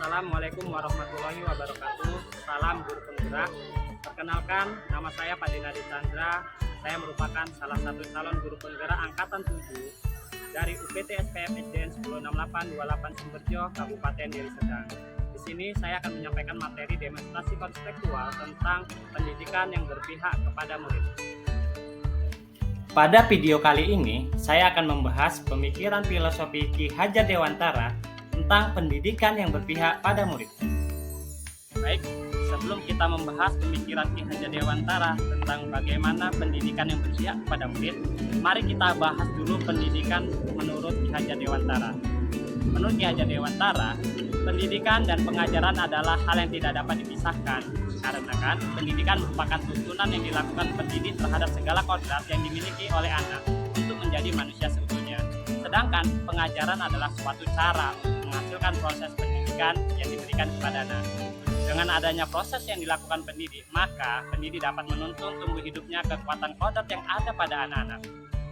Assalamualaikum warahmatullahi wabarakatuh. Salam guru penggerak. Perkenalkan, nama saya Pak Dinadi Chandra. Saya merupakan salah satu calon guru penggerak angkatan 7 dari UPT SPM SDN 106828 Sumberjo, Kabupaten Deli Serdang. Di sini saya akan menyampaikan materi demonstrasi konseptual tentang pendidikan yang berpihak kepada murid. Pada video kali ini, saya akan membahas pemikiran filosofi Ki Hajar Dewantara tentang pendidikan yang berpihak pada murid. Baik, sebelum kita membahas pemikiran Ki Hajar Dewantara tentang bagaimana pendidikan yang berpihak kepada murid, mari kita bahas dulu pendidikan menurut Ki Hajar Dewantara. Menurut Ki Hajar Dewantara, pendidikan dan pengajaran adalah hal yang tidak dapat dipisahkan, karena kan pendidikan merupakan tuntunan yang dilakukan pendidik terhadap segala kodrat yang dimiliki oleh anak untuk menjadi manusia seutuhnya. Sedangkan pengajaran adalah suatu cara untuk menghasilkan proses pendidikan yang diberikan kepada anak. Dengan adanya proses yang dilakukan pendidik, maka pendidik dapat menuntun tumbuh hidupnya kekuatan kodrat yang ada pada anak-anak,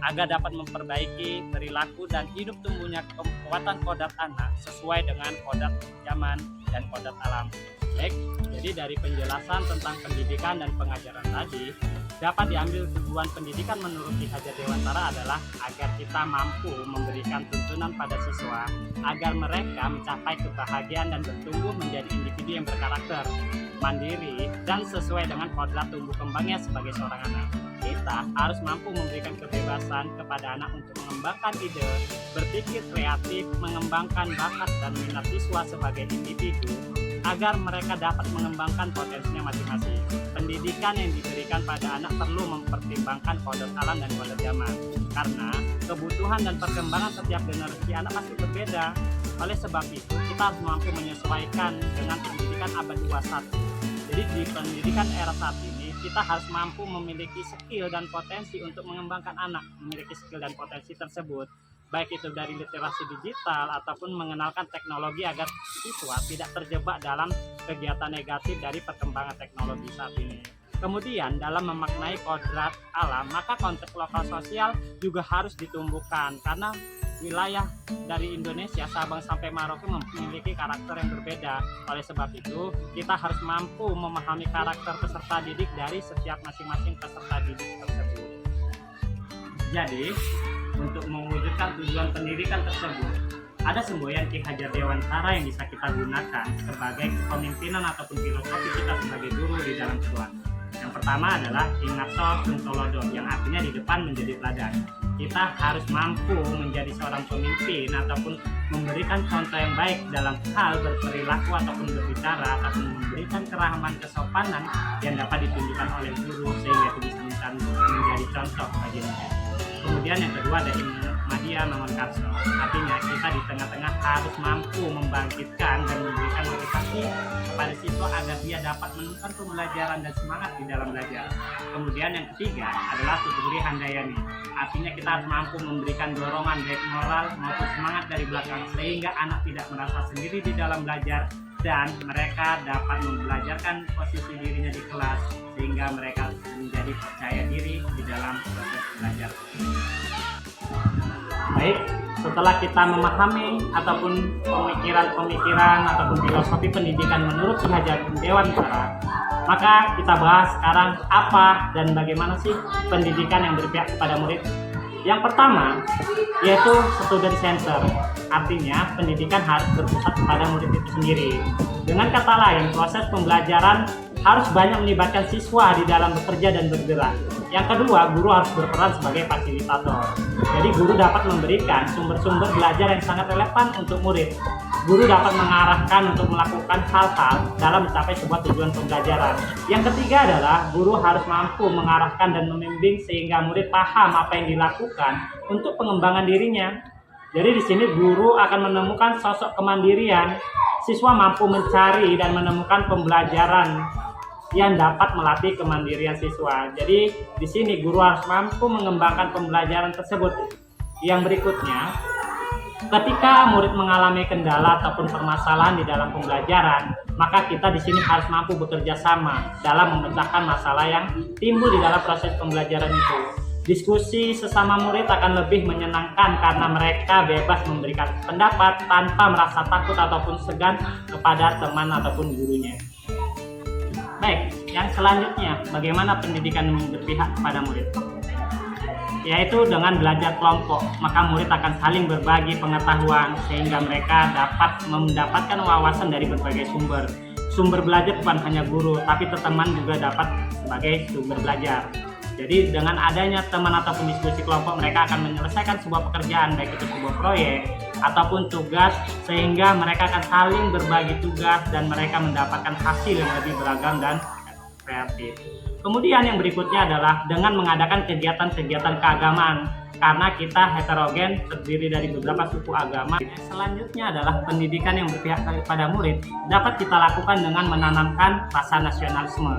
agar dapat memperbaiki perilaku dan hidup tumbuhnya kekuatan kodrat anak sesuai dengan kodrat zaman dan kodrat alam. Baik, jadi dari penjelasan tentang pendidikan dan pengajaran tadi, dapat diambil tujuan pendidikan menurut Ki Hajar Dewantara adalah agar kita mampu memberikan tuntunan pada siswa agar mereka mencapai kebahagiaan dan bertumbuh menjadi individu yang berkarakter, mandiri, dan sesuai dengan kodrat tumbuh kembangnya sebagai seorang anak. Kita harus mampu memberikan kebebasan kepada anak untuk mengembangkan ide, berpikir kreatif, mengembangkan bakat dan minat siswa sebagai individu agar mereka dapat mengembangkan potensinya masing-masing. Pendidikan yang diberikan pada anak perlu mempertimbangkan kodrat alam dan kodrat zaman, karena kebutuhan dan perkembangan setiap generasi anak pasti berbeda. Oleh sebab itu, kita harus mampu menyesuaikan dengan pendidikan abad 21. Jadi di pendidikan era saat ini, kita harus mampu memiliki skill dan potensi untuk mengembangkan anak, memiliki skill dan potensi tersebut, baik itu dari literasi digital ataupun mengenalkan teknologi agar siswa tidak terjebak dalam kegiatan negatif dari perkembangan teknologi saat ini. Kemudian dalam memaknai kodrat alam, maka konteks lokal sosial juga harus ditumbuhkan, karena wilayah dari Indonesia Sabang sampai Merauke memiliki karakter yang berbeda. Oleh sebab itu, kita harus mampu memahami karakter peserta didik dari setiap masing-masing peserta didik tersebut. Jadi, untuk mewujudkan tujuan pendidikan tersebut, ada semboyan Ki Hajar Dewantara yang bisa kita gunakan sebagai kepemimpinan ataupun filosofi kita sebagai guru di dalam kelas. Yang pertama adalah Ingato Suntolodo, yang artinya di depan menjadi teladan. Kita harus mampu menjadi seorang pemimpin ataupun memberikan contoh yang baik dalam hal berperilaku ataupun berbicara, ataupun memberikan kerahaman kesopanan yang dapat ditunjukkan oleh guru sehingga itu bisa menjadi contoh bagi mereka. Kemudian yang kedua ada Madya Mangunkarso, artinya kita di tengah-tengah harus mampu membangkitkan dan memberikan motivasi kepada siswa agar dia dapat menemukan pembelajaran dan semangat di dalam belajar. Kemudian yang ketiga adalah Sutugri Handayani, artinya kita harus mampu memberikan dorongan baik moral maupun semangat dari belakang sehingga anak tidak merasa sendiri di dalam belajar dan mereka dapat membelajarkan posisi dirinya di kelas sehingga mereka menjadi percaya diri di dalam proses belajar. Baik, setelah kita memahami ataupun pemikiran ataupun filosofi pendidikan menurut Ki Hajar Dewantara, maka kita bahas sekarang apa dan bagaimana sih pendidikan yang berpihak kepada murid. Yang pertama yaitu student center, artinya pendidikan harus berpusat kepada murid itu sendiri. Dengan kata lain, proses pembelajaran harus banyak melibatkan siswa di dalam bekerja dan bergerak. Yang kedua, guru harus berperan sebagai fasilitator. Jadi guru dapat memberikan sumber-sumber belajar yang sangat relevan untuk murid. Guru dapat mengarahkan untuk melakukan hal-hal dalam mencapai sebuah tujuan pembelajaran. Yang ketiga adalah guru harus mampu mengarahkan dan membimbing sehingga murid paham apa yang dilakukan untuk pengembangan dirinya. Jadi di sini guru akan menemukan sosok kemandirian. Siswa mampu mencari dan menemukan pembelajaran yang dapat melatih kemandirian siswa. Jadi di sini guru harus mampu mengembangkan pembelajaran tersebut. Yang berikutnya, ketika murid mengalami kendala ataupun permasalahan di dalam pembelajaran, maka kita di sini harus mampu bekerja sama dalam memecahkan masalah yang timbul di dalam proses pembelajaran itu. Diskusi sesama murid akan lebih menyenangkan karena mereka bebas memberikan pendapat tanpa merasa takut ataupun segan kepada teman ataupun gurunya. Baik, yang selanjutnya, bagaimana pendidikan berpihak kepada murid? Yaitu dengan belajar kelompok, maka murid akan saling berbagi pengetahuan sehingga mereka dapat mendapatkan wawasan dari berbagai sumber. Sumber belajar bukan hanya guru, tapi teman juga dapat sebagai sumber belajar. Jadi dengan adanya teman ataupun diskusi kelompok, mereka akan menyelesaikan sebuah pekerjaan, baik itu sebuah proyek ataupun tugas, sehingga mereka akan saling berbagi tugas dan mereka mendapatkan hasil yang lebih beragam dan kreatif. Kemudian yang berikutnya adalah dengan mengadakan kegiatan-kegiatan keagamaan, karena kita heterogen, terdiri dari beberapa suku agama. Selanjutnya adalah pendidikan yang berpihak kepada murid dapat kita lakukan dengan menanamkan rasa nasionalisme.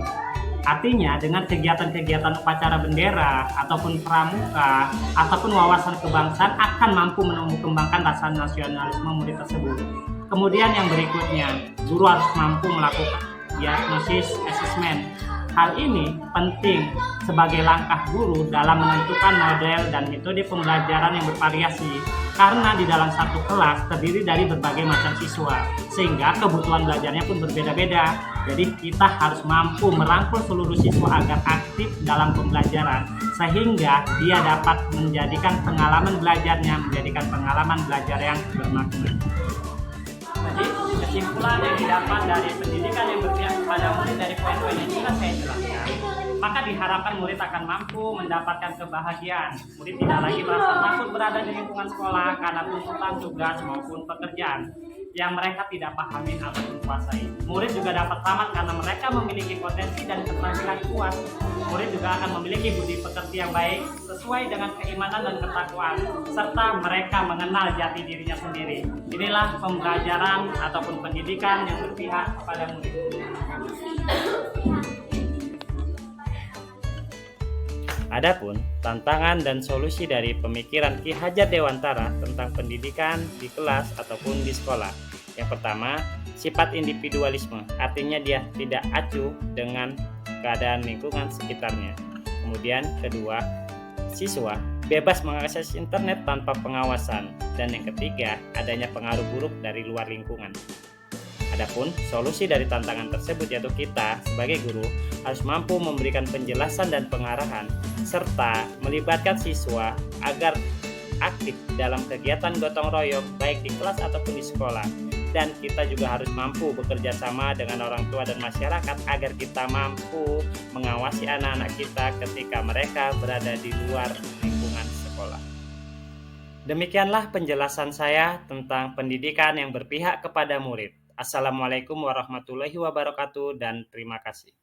Artinya dengan kegiatan-kegiatan upacara bendera ataupun pramuka ataupun wawasan kebangsaan akan mampu menumbuh-kembangkan rasa nasionalisme murid tersebut. Kemudian yang berikutnya, guru harus mampu melakukan diagnosis assessment. Hal ini penting sebagai langkah guru dalam menentukan model dan metode pembelajaran yang bervariasi, karena di dalam satu kelas terdiri dari berbagai macam siswa, sehingga kebutuhan belajarnya pun berbeda-beda. Jadi kita harus mampu merangkul seluruh siswa agar aktif dalam pembelajaran, sehingga dia dapat menjadikan pengalaman belajarnya menjadikan pengalaman belajar yang bermakna. Jadi kesimpulan yang didapat dari pendidikan yang berpihak kepada murid dari poin-poin yang sudah saya jelaskan, maka diharapkan murid akan mampu mendapatkan kebahagiaan. Murid tidak lagi merasa takut berada di lingkungan sekolah karena tuntutan tugas maupun pekerjaan yang mereka tidak pahami ataupun kuasai. Murid juga dapat selamat karena mereka memiliki potensi dan keterampilan kuat. Murid juga akan memiliki budi pekerti yang baik sesuai dengan keimanan dan ketakwaan, serta mereka mengenal jati dirinya sendiri. Inilah pembelajaran ataupun pendidikan yang berpihak kepada murid. Adapun tantangan dan solusi dari pemikiran Ki Hajar Dewantara tentang pendidikan di kelas ataupun di sekolah. Yang pertama, sifat individualisme, artinya dia tidak acuh dengan keadaan lingkungan sekitarnya. Kemudian kedua, siswa bebas mengakses internet tanpa pengawasan. Dan yang ketiga, adanya pengaruh buruk dari luar lingkungan. Adapun solusi dari tantangan tersebut yaitu kita sebagai guru harus mampu memberikan penjelasan dan pengarahan serta melibatkan siswa agar aktif dalam kegiatan gotong royong baik di kelas ataupun di sekolah. Dan kita juga harus mampu bekerja sama dengan orang tua dan masyarakat agar kita mampu mengawasi anak-anak kita ketika mereka berada di luar lingkungan sekolah. Demikianlah penjelasan saya tentang pendidikan yang berpihak kepada murid. Assalamualaikum warahmatullahi wabarakatuh dan terima kasih.